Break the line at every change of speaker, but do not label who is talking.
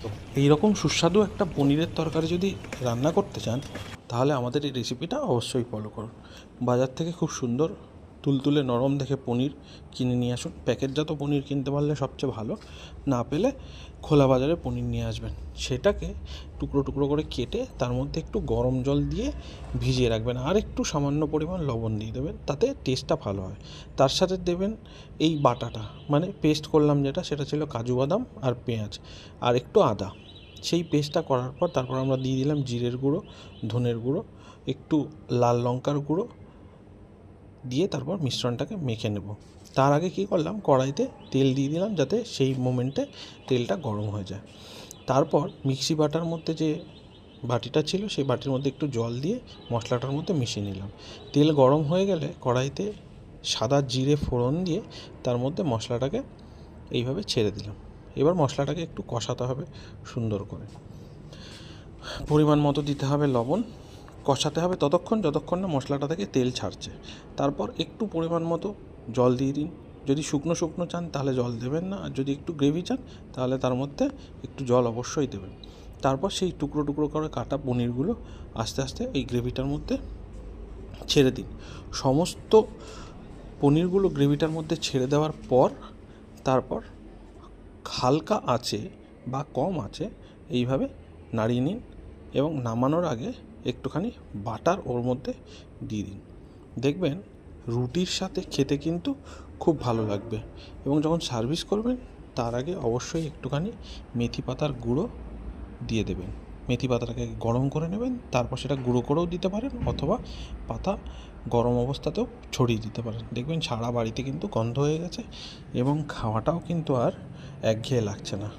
তো এইরকম সুস্বাদু একটা পনিরের তরকারি যদি রান্না করতে চান তাহলে আমাদের এই রেসিপিটা অবশ্যই ফলো করুন। বাজার থেকে খুব সুন্দর তুলতুলে নরম দেখে পনির কিনে নিয়ে আসুন। প্যাকেটজাত পনির কিনতে পারলে সবচেয়ে ভালো, না পেলে খোলা বাজারে পনির নিয়ে আসবেন। সেটাকে টুকরো টুকরো করে কেটে তার মধ্যে একটু গরম জল দিয়ে ভিজিয়ে রাখবেন, আর একটু সামান্য পরিমাণ লবণ দিয়ে দেবেন, তাতে টেস্টটা ভালো হয়। তার সাথে দেবেন এই বাটাটা, মানে পেস্ট করলাম যেটা, সেটা ছিল কাজু বাদাম আর পেঁয়াজ আর একটু আদা। সেই পেস্টটা করার পর তারপর আমরা দিয়ে দিলাম জিরের গুঁড়ো, ধনের গুঁড়ো, একটু লাল লঙ্কার গুঁড়ো দিয়ে তারপর মিশ্রণটাকে মেখে নেব। তার আগে কী করলাম, কড়াইতে তেল দিয়ে দিলাম যাতে সেই মোমেন্টে তেলটা গরম হয়ে যায়। তারপর মিক্সি বাটার মধ্যে যে বাটিটা ছিল সেই বাটির মধ্যে একটু জল দিয়ে মশলাটার মধ্যে মিশিয়ে নিলাম। তেল গরম হয়ে গেলে কড়াইতে সাদা জিরে ফোড়ন দিয়ে তার মধ্যে মশলাটাকে এইভাবে ছেড়ে দিলাম। এবার মশলাটাকে একটু কষাতে হবে সুন্দর করে। পরিমাণ মতো দিতে হবে লবণ, কষাতে হবে ততক্ষণ যতক্ষণ না মশলাটা থেকে তেল ছাড়ছে। তারপর একটু পরিমাণ মতো জল দিয়ে দিন। যদি শুকনো শুকনো চান তাহলে জল দেবেন না, আর যদি একটু গ্রেভি চান তাহলে তার মধ্যে একটু জল অবশ্যই দেবেন। তারপর সেই টুকরো টুকরো করে কাটা পনিরগুলো আস্তে আস্তে এই গ্রেভিটার মধ্যে ছেড়ে দিন। সমস্ত পনিরগুলো গ্রেভিটার মধ্যে ছেড়ে দেওয়ার পর তারপর হালকা আঁচে বা কম আঁচে এইভাবে নাড়িয়ে নিন এবং নামানোর আগে একটুখানি বাটার ওর মধ্যে দিয়ে দিন। দেখবেন রুটির সাথে খেতে কিন্তু খুব ভালো লাগবে। এবং যখন সার্ভিস করবেন তার আগে অবশ্যই একটুখানি মেথি পাতার গুঁড়ো দিয়ে দেবেন। মেথি পাতাটাকে গরম করে নেবেন, তারপর সেটা গুঁড়ো করেও দিতে পারেন, অথবা পাতা গরম অবস্থাতেও ছড়িয়ে দিতে পারেন। দেখবেন সারা বাড়িতে কিন্তু গন্ধ হয়ে গেছে এবং খাওয়াটাও কিন্তু আর একঘেয়ে লাগছে না।